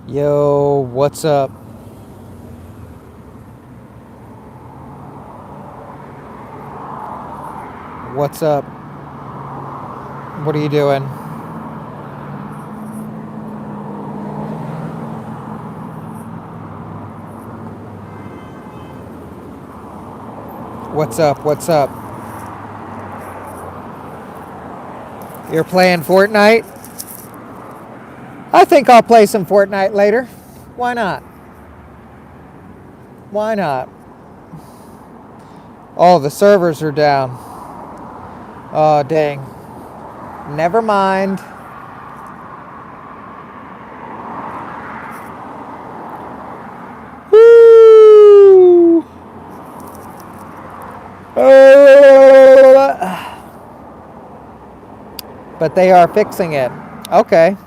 Yo, what's up? What's up? What are you doing? What's up? What's up? You're playing Fortnite? I think I'll play some Fortnite later. Why not? Why not? Oh, the servers are down. Oh, dang. Never mind. Woo! But they are fixing it. Okay.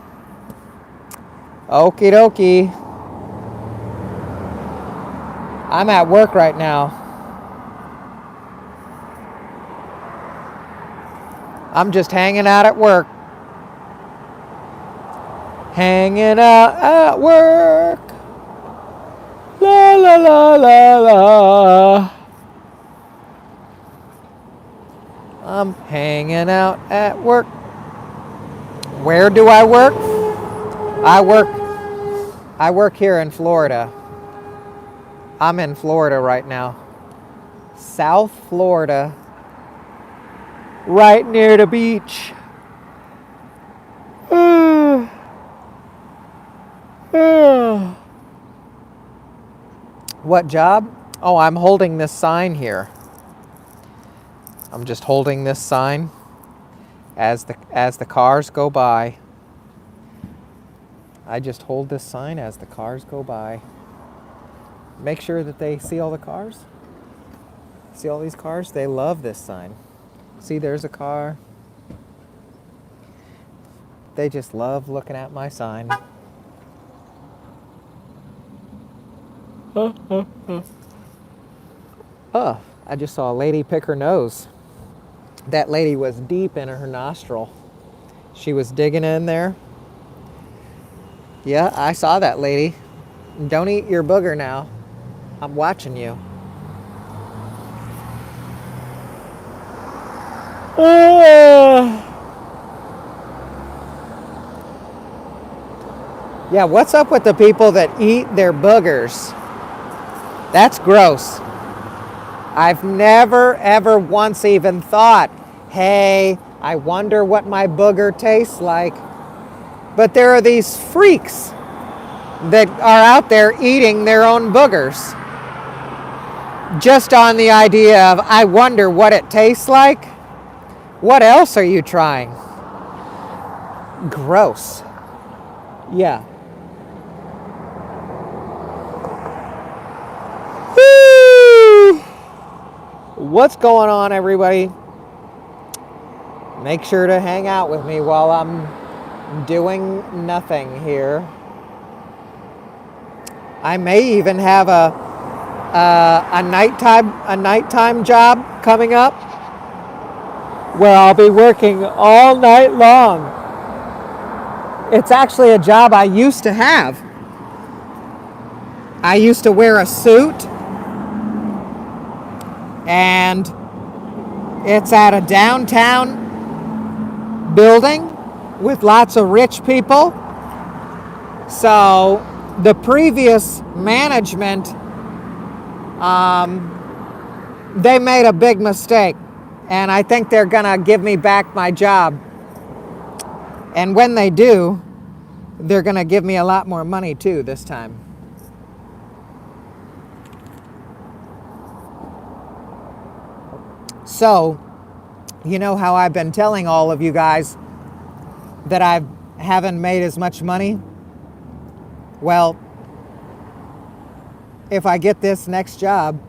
Okie dokie. I'm at work right now. I'm just hanging out at work. Hanging out at work. La la la la la. I'm hanging out at work. Where do I work? I work here in Florida. I'm in Florida right now. South Florida. Right near the beach. What job? Oh, I'm holding this sign here. I'm just holding this sign as the cars go by. I just hold this sign as the cars go by. Make sure that they see all the cars. See all these cars? They love this sign. See, there's a car. They just love looking at my sign. Oh, I just saw a lady pick her nose. That lady was deep in her nostril. She was digging in there. Yeah, I saw that lady. Don't eat your booger now. I'm watching you. Yeah, what's up with the people that eat their boogers? That's gross. I've never, ever once even thought, hey, I wonder what my booger tastes like. But there are these freaks that are out there eating their own boogers. Just on the idea of, I wonder what it tastes like. What else are you trying? Gross. Yeah. What's going on, everybody? Make sure to hang out with me while I'm doing nothing here. I may even have a nighttime job coming up where I'll be working all night long. It's actually a job I used to have. I used to wear a suit, and it's at a downtown building with lots of rich people. So the previous management, they made a big mistake, and I think they're gonna give me back my job. And when they do, they're gonna give me a lot more money too this time. So, you know how I've been telling all of you guys that I haven't made as much money? Well, if I get this next job,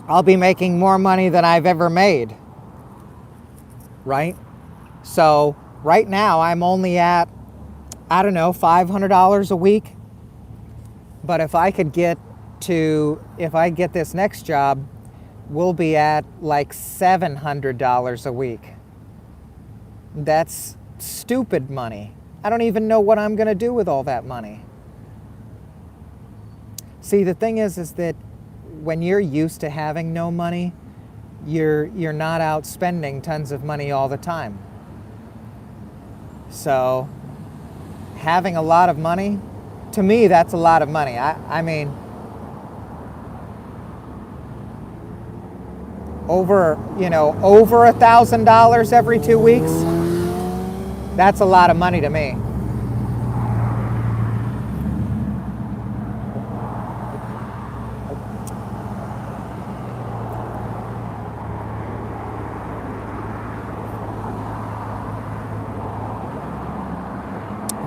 I'll be making more money than I've ever made, right? So right now I'm only at, I don't know, $500 a week. But if I get this next job, we'll be at like $700 a week. That's stupid money. I don't even know what I'm gonna do with all that money. See, the thing is that when you're used to having no money, you're not out spending tons of money all the time. So having a lot of money, to me, that's a lot of money. I mean, over $1,000 every 2 weeks, that's a lot of money to me.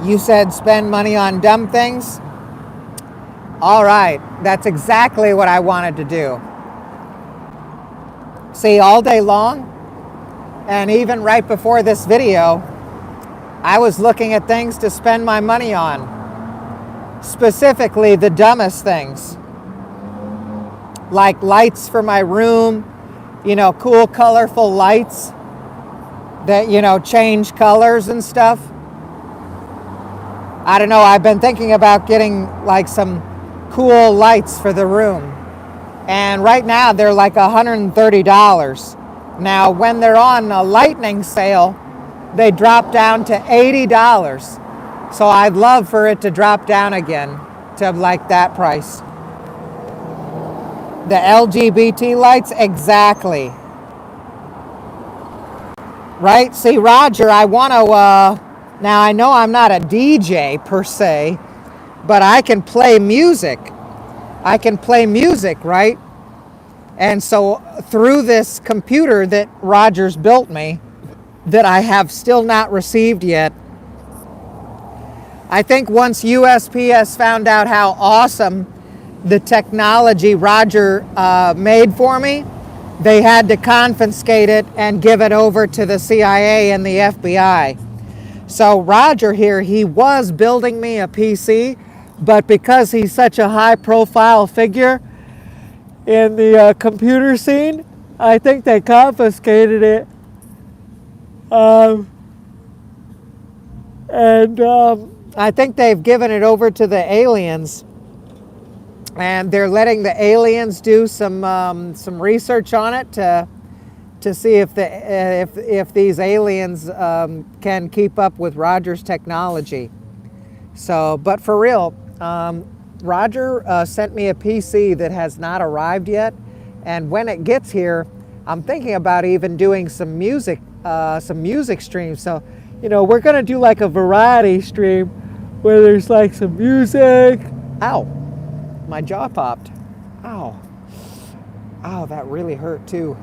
You said spend money on dumb things? All right, that's exactly what I wanted to do. See, all day long, and even right before this video, I was looking at things to spend my money on. Specifically, the dumbest things. Like lights for my room, cool, colorful lights that, change colors and stuff. I don't know, I've been thinking about getting like some cool lights for the room. And right now they're like $130. Now when they're on a lightning sale, they drop down to $80. So I'd love for it to drop down again to like that price. The LGBT lights, exactly. Right? See, Roger, I want to, now I know I'm not a DJ per se, but I can play music. Right? And so through this computer that Roger's built me, that I have still not received yet, I think once USPS found out how awesome the technology Roger made for me, they had to confiscate it and give it over to the CIA and the FBI. So Roger here, he was building me a PC, but because he's such a high-profile figure in the computer scene, I think they confiscated it. I think they've given it over to the aliens, and they're letting the aliens do some research on it to see if these aliens can keep up with Roger's technology. So, but for real, Roger sent me a PC that has not arrived yet, and when it gets here, I'm thinking about even doing some music streams. So, we're gonna do like a variety stream where there's like some music. Ow, my jaw popped. Ow, that really hurt too.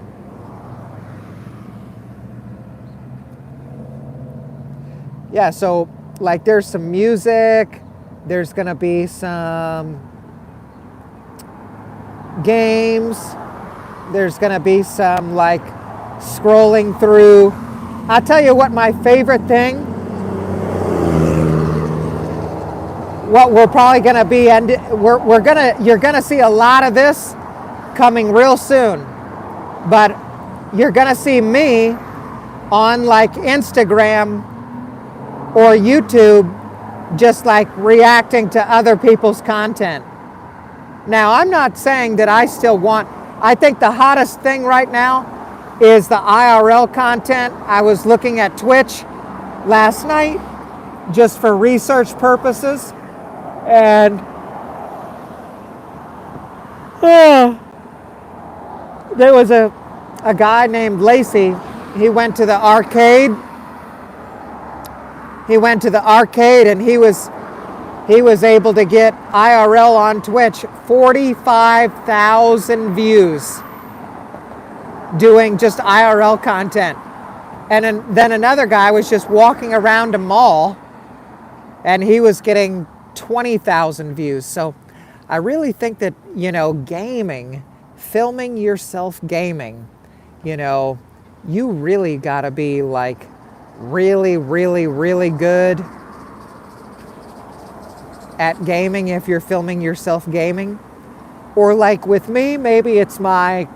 Yeah, so like there's some music, there's gonna be some games, there's gonna be some like scrolling through. I'll tell you what my favorite thing, what we're probably gonna be, and you're gonna see a lot of this coming real soon, but you're gonna see me on like Instagram or YouTube, just like reacting to other people's content. Now, I'm not saying that I think the hottest thing right now is the IRL content. I was looking at Twitch last night just for research purposes, and there was a guy named Lacey. He went to the arcade. And he was able to get IRL on Twitch 45,000 views doing just IRL content. And then another guy was just walking around a mall and he was getting 20,000 views. So I really think that, gaming, filming yourself gaming, you really gotta be like really, really, really good at gaming if you're filming yourself gaming. Or like with me, maybe it's my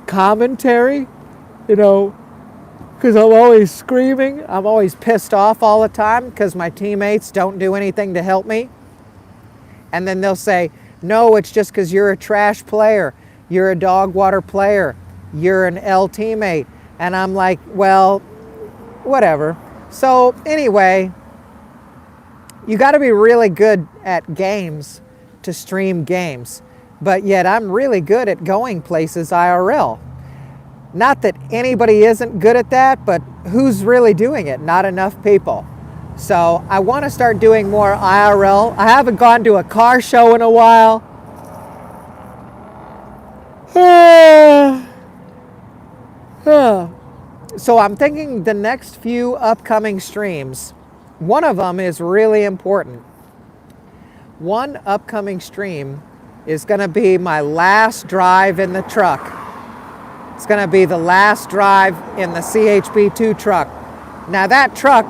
commentary, because I'm always screaming. I'm always pissed off all the time because my teammates don't do anything to help me. And then they'll say, No, it's just because you're a trash player. You're a dog water player. You're an L teammate. And I'm like, well, whatever. So anyway, you got to be really good at games to stream games. But yet I'm really good at going places IRL. Not that anybody isn't good at that, but who's really doing it? Not enough people. So I want to start doing more IRL. I haven't gone to a car show in a while. So I'm thinking the next few upcoming streams, one of them is really important. One upcoming stream is going to be my last drive in the truck. It's going to be the last drive in the CHB2 truck. Now that truck,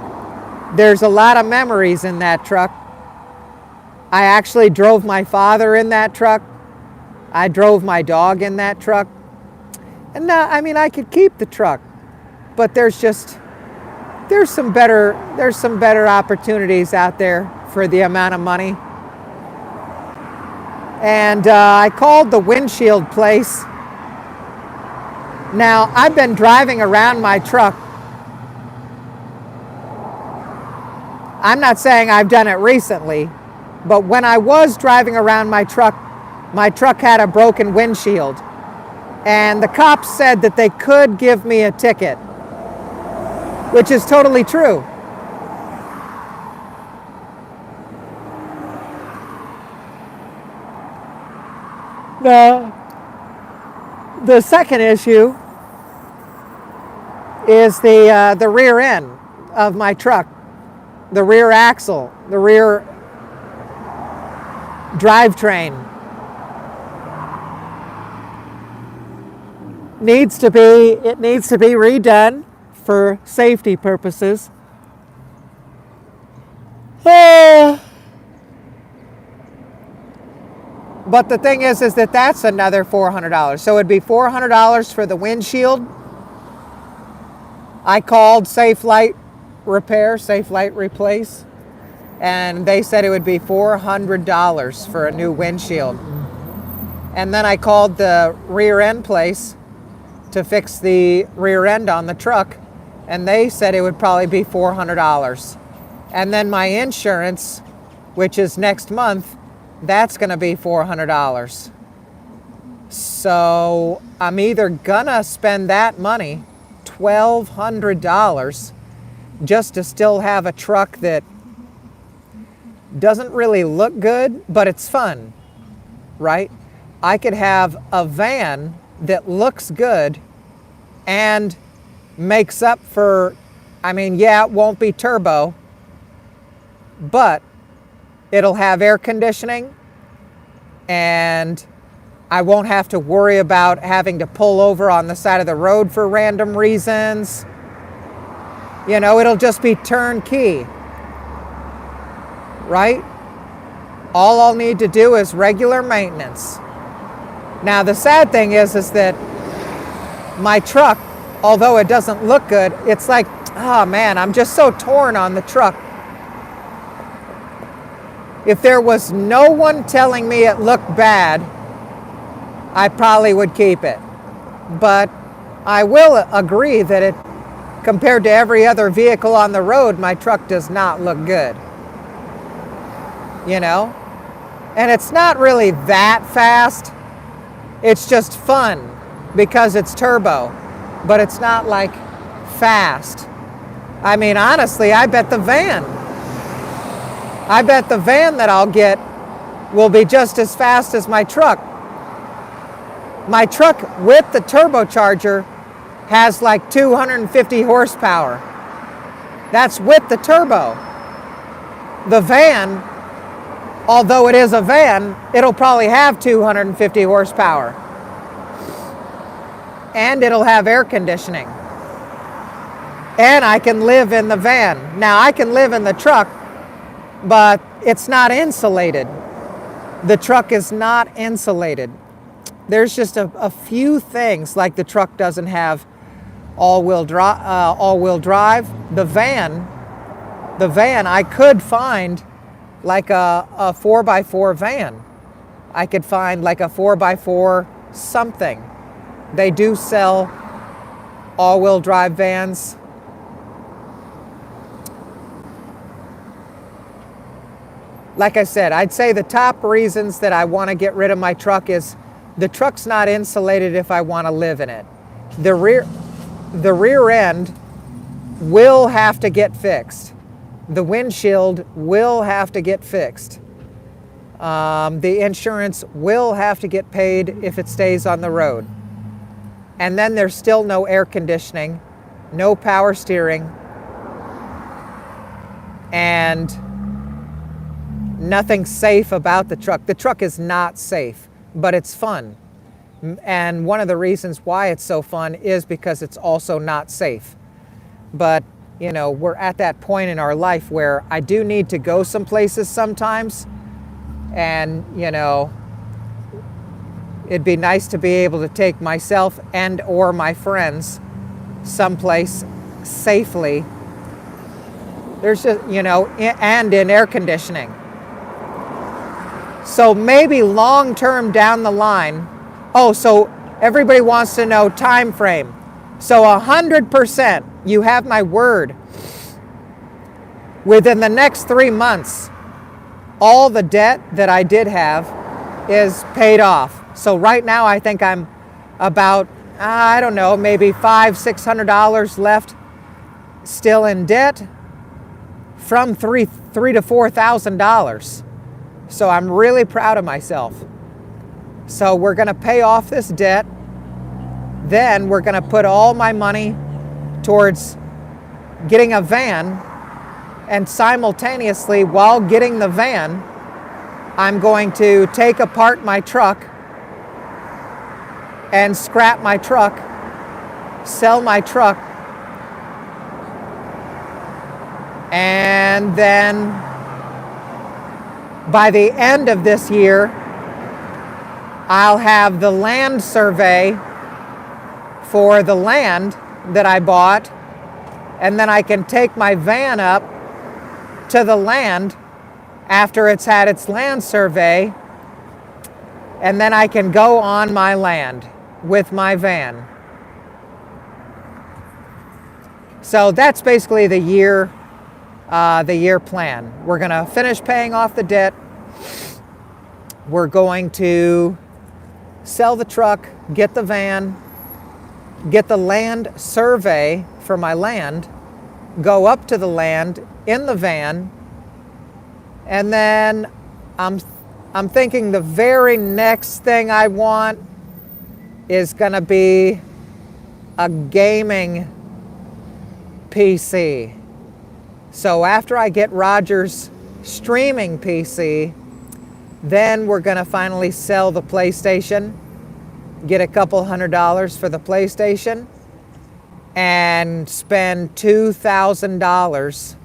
there's a lot of memories in that truck. I actually drove my father in that truck. I drove my dog in that truck. And I mean, I could keep the truck, but there's some better opportunities out there for the amount of money. And I called the windshield place. Now, I've been driving around my truck. I'm not saying I've done it recently, but when I was driving around my truck had a broken windshield. And the cops said that they could give me a ticket, which is totally true. The second issue is the rear end of my truck, the rear axle, the rear drivetrain. It needs to be redone for safety purposes. But the thing is that that's another $400. So it'd be $400 for the windshield. I called Safe Light Replace, and they said it would be $400 for a new windshield. And then I called the rear end place to fix the rear end on the truck, and they said it would probably be $400. And then my insurance, which is next month, that's going to be $400. So I'm either gonna spend that money, $1,200, just to still have a truck that doesn't really look good, but it's fun, right? I could have a van that looks good and makes up for, it won't be turbo, but it'll have air conditioning, and I won't have to worry about having to pull over on the side of the road for random reasons. It'll just be turnkey, right? All I'll need to do is regular maintenance. Now, the sad thing is that my truck, although it doesn't look good, it's like, oh man, I'm just so torn on the truck. If there was no one telling me it looked bad, I probably would keep it. But I will agree that it, compared to every other vehicle on the road, my truck does not look good. And it's not really that fast. It's just fun because it's turbo, but it's not like fast. Honestly, I bet the van that I'll get will be just as fast as my truck. My truck with the turbocharger has like 250 horsepower. That's with the turbo. The van, although it is a van, it'll probably have 250 horsepower. And it'll have air conditioning. And I can live in the van. Now, I can live in the truck, but it's not insulated. The truck is not insulated. There's just a few things, like the truck doesn't have all-wheel drive. The van, I could find like a 4x4 van. I could find like a 4x4 something. They do sell all-wheel drive vans. Like I said, I'd say the top reasons that I want to get rid of my truck is the truck's not insulated if I want to live in it. The rear end will have to get fixed. The windshield will have to get fixed. The insurance will have to get paid if it stays on the road. And then there's still no air conditioning, no power steering, and nothing safe about the truck. The truck is not safe, but it's fun. And one of the reasons why it's so fun is because it's also not safe. But, you know, we're at that point in our life where I do need to go some places sometimes. And, you know, it'd be nice to be able to take myself and or my friends someplace safely. There's just, you know, and in air conditioning. So maybe long term down the line. Oh, so everybody wants to know time frame. So 100%, you have my word. Within the next 3 months, all the debt that I did have is paid off. So right now I think I'm about, I don't know, maybe $500-600 left still in debt from $3,000 to $4,000. So I'm really proud of myself. So we're going to pay off this debt. Then we're going to put all my money towards getting a van. And simultaneously, while getting the van, I'm going to take apart my truck and scrap my truck, sell my truck, and then by the end of this year, I'll have the land survey for the land that I bought, and then I can take my van up to the land after it's had its land survey, and then I can go on my land with my van. So that's basically the year plan. We're going to finish paying off the debt. We're going to sell the truck, get the van, get the land survey for my land, go up to the land in the van, and then I'm thinking the very next thing I want is going to be a gaming PC. So after I get Roger's streaming PC, then we're going to finally sell the PlayStation, get a couple $100 for the PlayStation, and spend $2,000.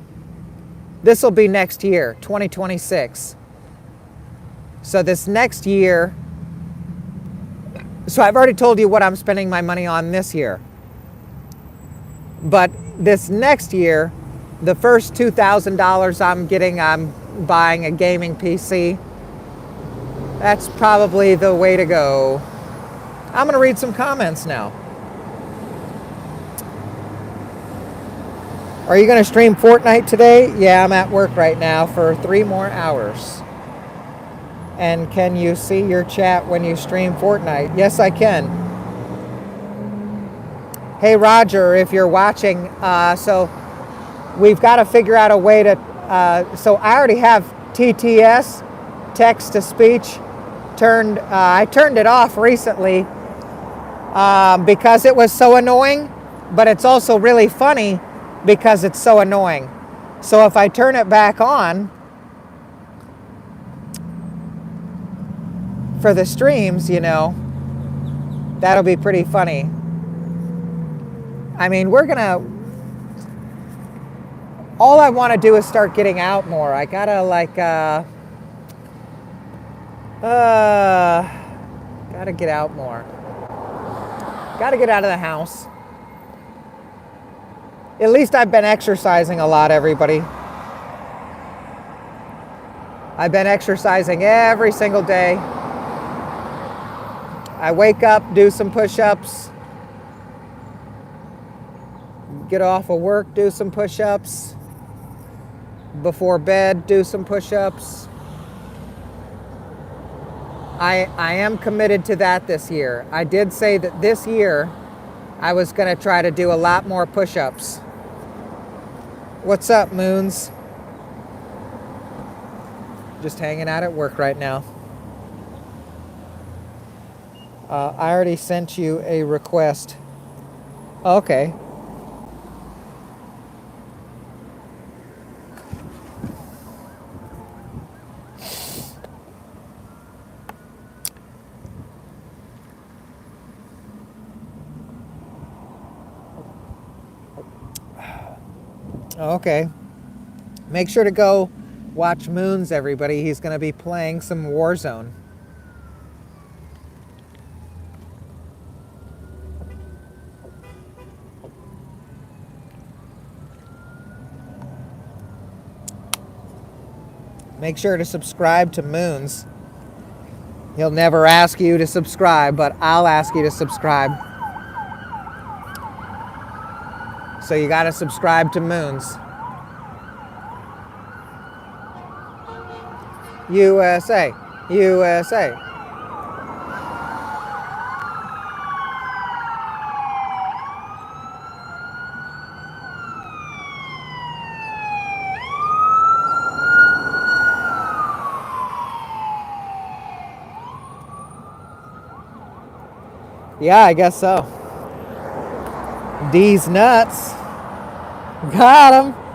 This will be next year, 2026. So this next year, so I've already told you what I'm spending my money on this year. But this next year, the first $2,000 I'm buying a gaming PC. That's probably the way to go. I'm going to read some comments now. Are you going to stream Fortnite today? Yeah, I'm at work right now for 3 more hours. And can you see your chat when you stream Fortnite? Yes, I can. Hey, Roger, if you're watching, so we've got to figure out a way to, so I already have TTS, text to speech, turned. I turned it off recently because it was so annoying, but it's also really funny because it's so annoying. So if I turn it back on for the streams, you know, that'll be pretty funny. I mean, all I want to do is start getting out more. I gotta gotta get out more. Gotta get out of the house. At least I've been exercising a lot, everybody. I've been exercising every single day. I wake up, do some push-ups. Get off of work, do some push-ups. Before bed, do some push-ups. I am committed to that this year. I did say that this year I was going to try to do a lot more push-ups. What's up, Moons? Just hanging out at work right now. I already sent you a request. Okay. Okay. Make sure to go watch Moons, everybody. He's going to be playing some Warzone. Make sure to subscribe to Moons. He'll never ask you to subscribe, but I'll ask you to subscribe. So you got to subscribe to Moons. USA, USA. Yeah, I guess so. D's nuts. Got him.